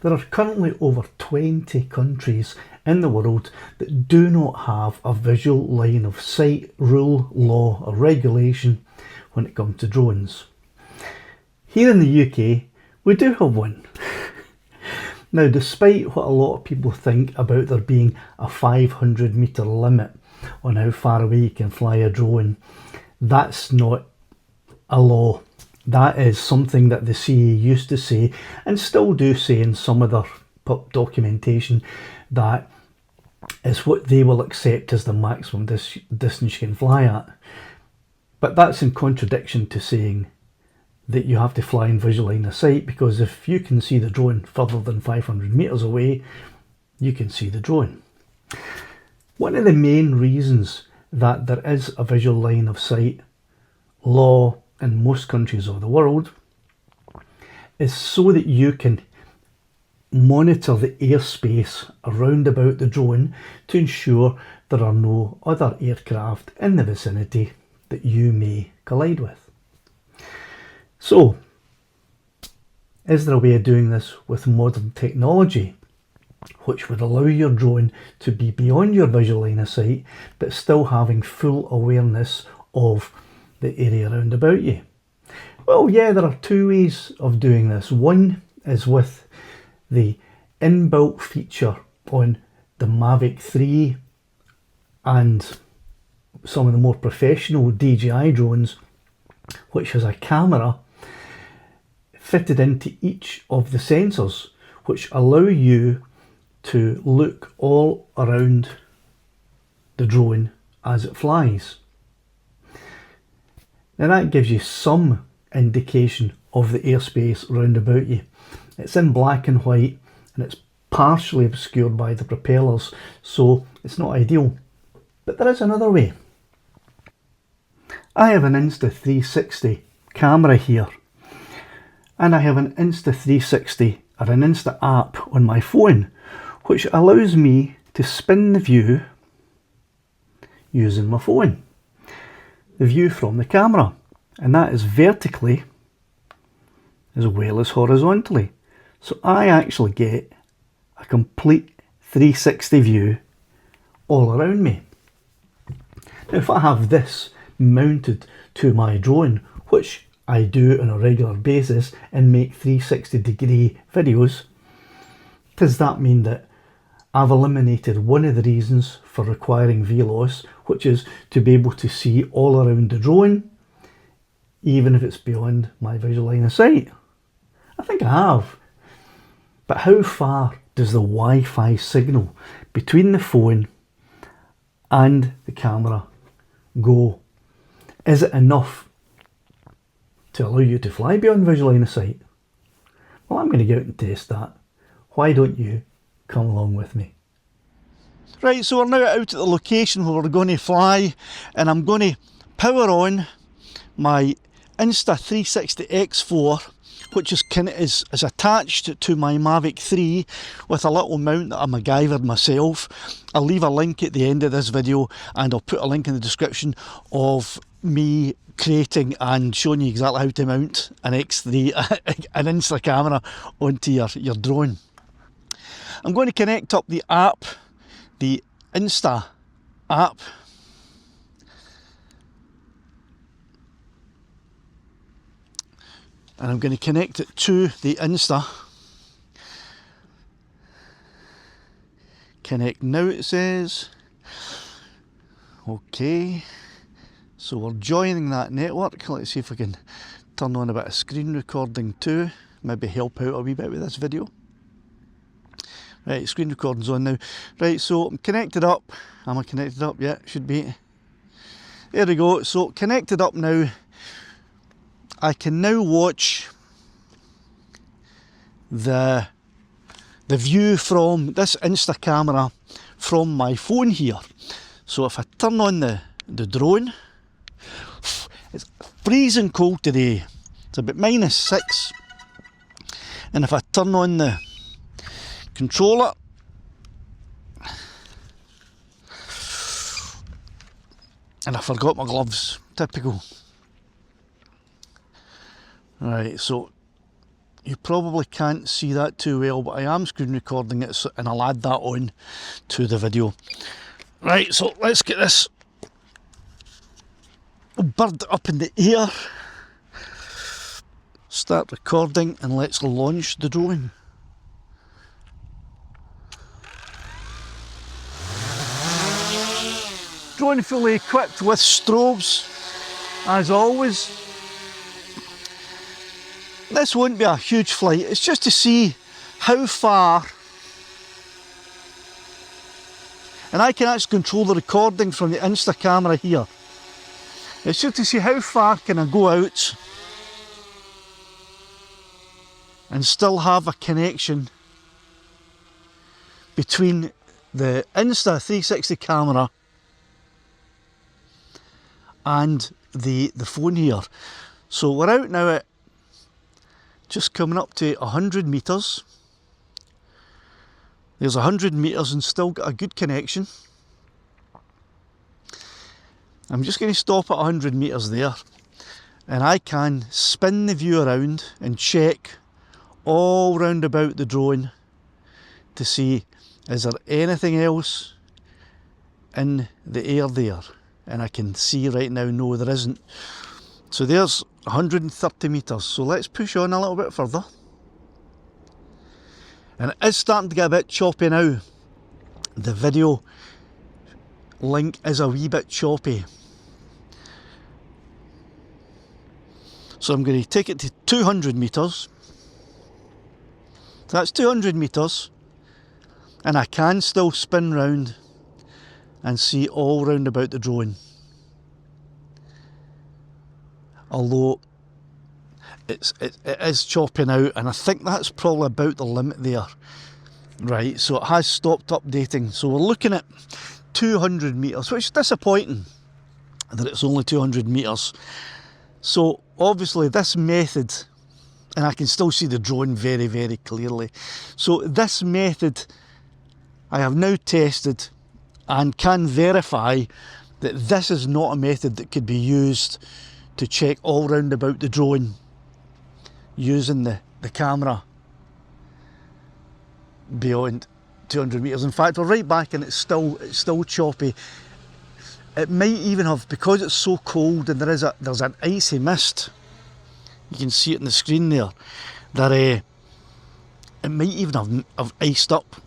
There are currently over 20 countries in the world that do not have a visual line of sight rule, law or regulation when it comes to drones. Here in the UK, we do have one. Now, despite what a lot of people think about there being a 500 metre limit on how far away you can fly a drone, that's not a law. That is something that the CA used to say, and still do say in some of their documentation, that is what they will accept as the maximum distance you can fly at. But that's in contradiction to saying that you have to fly in visual line of sight, because if you can see the drone further than 500 metres away, you can see the drone. One of the main reasons that there is a visual line of sight law in most countries of the world is so that you can monitor the airspace around about the drone to ensure there are no other aircraft in the vicinity that you may collide with. So, is there a way of doing this with modern technology which would allow your drone to be beyond your visual line of sight but still having full awareness of the area around about you? Well, yeah, there are two ways of doing this. One is with the inbuilt feature on the Mavic 3 and some of the more professional DJI drones, which has a camera fitted into each of the sensors, which allow you to look all around the drone as it flies. Now that gives you some indication of the airspace around about you. It's in black and white and it's partially obscured by the propellers, so it's not ideal. But there is another way. I have an Insta360 camera here, and I have an Insta360 or an Insta app on my phone, which allows me to spin the view using my phone. The view from the camera, and that is vertically as well as horizontally. So I actually get a complete 360 view all around me. Now, if I have this mounted to my drone, which I do on a regular basis and make 360 degree videos, does that mean that I've eliminated one of the reasons for requiring VLOS, which is to be able to see all around the drone, even if it's beyond my visual line of sight? I think I have. But how far does the Wi-Fi signal between the phone and the camera go? Is it enough to allow you to fly beyond visual line of sight? Well, I'm going to go out and test that. Why don't you come along with me? Right, so we're now out at the location where we're going to fly, and I'm going to power on my Insta360 X4, which is attached to my Mavic 3 with a little mount that I MacGyvered myself. I'll leave a link at the end of this video, and I'll put a link in the description of me creating and showing you exactly how to mount an X3, an Insta camera onto your drone. I'm going to connect up the app, the Insta app, and I'm going to connect it to the Insta. Connect now, it says. Okay, so we're joining that network. Let's see if we can turn on a bit of screen recording too, maybe help out a wee bit with this video. Right, screen recording's on now. Right, so I'm connected up. Am I connected up? Yeah, should be. There we go. So connected up now. I can now watch the view from this Insta camera from my phone here. So if I turn on the drone, it's freezing cold today. It's about -6. And if I turn on the controller, and I forgot my gloves, typical. Right, so You probably can't see that too well, but I am screen recording it, so, and I'll add that on to the video. Right, so let's get this bird up in the air, start recording, and let's launch the drone. Drone fully equipped with strobes, as always. This won't be a huge flight, it's just to see how far, and I can actually control the recording from the Insta camera here. It's just to see how far can I go out and still have a connection between the Insta360 camera and the phone here. So we're out now at just coming up to 100 metres. There's 100 metres and still got a good connection. I'm just going to stop at 100 metres there, and I can spin the view around and check all round about the drone to see, is there anything else in the air there? And I can see right now, no, there isn't. So there's 130 metres, so let's push on a little bit further. And it is starting to get a bit choppy now. The video link is a wee bit choppy. So I'm going to take it to 200 metres. So that's 200 metres. And I can still spin round and see all round about the drone. Although it is chopping out, and I think that's probably about the limit there. Right, so it has stopped updating. So we're looking at 200 metres, which is disappointing that it's only 200 metres. So obviously this method, and I can still see the drone very, very clearly. So this method I have now tested and can verify that this is not a method that could be used to check all round about the drone using the camera beyond 200 metres. In fact, we're right back and it's still choppy. It might even have, because it's so cold and there's an icy mist, you can see it in the screen there, that it might even have iced up.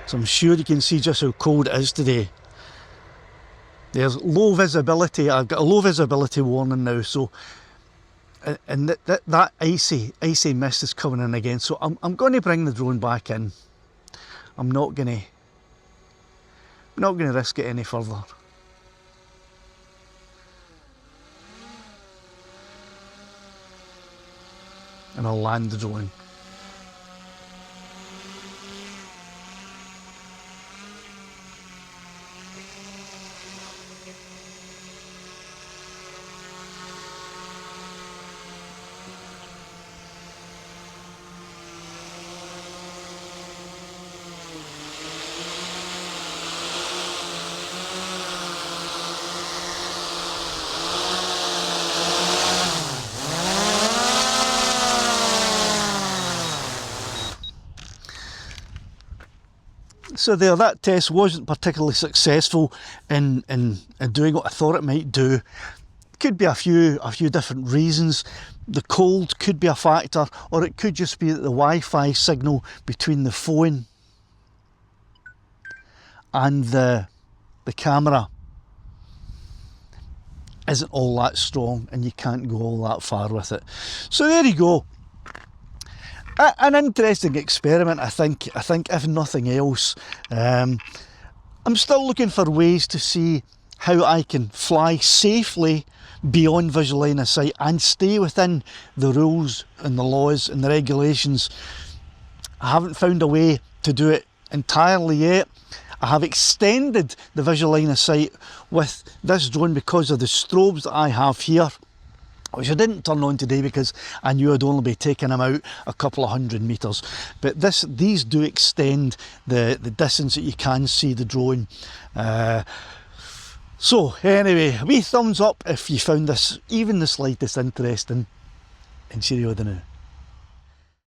So I'm sure you can see just how cold it is today. There's low visibility. I've got a low visibility warning now, so and that icy mist is coming in again. So I'm going to bring the drone back in. I'm not going to risk it any further. And I'll land the drone. So there, that test wasn't particularly successful in doing what I thought it might do. Could be a few different reasons. The cold could be a factor, or it could just be that the Wi-Fi signal between the phone and the camera isn't all that strong, and you can't go all that far with it. So there you go. An interesting experiment, I think if nothing else. I'm still looking for ways to see how I can fly safely beyond visual line of sight and stay within the rules and the laws and the regulations. I haven't found a way to do it entirely yet. I have extended the visual line of sight with this drone because of the strobes that I have here. which I didn't turn on today because I knew I'd only be taking them out a couple of 100 metres. But these do extend the distance that you can see the drone. So anyway, a wee thumbs up if you found this even the slightest interesting, and cheerio the now.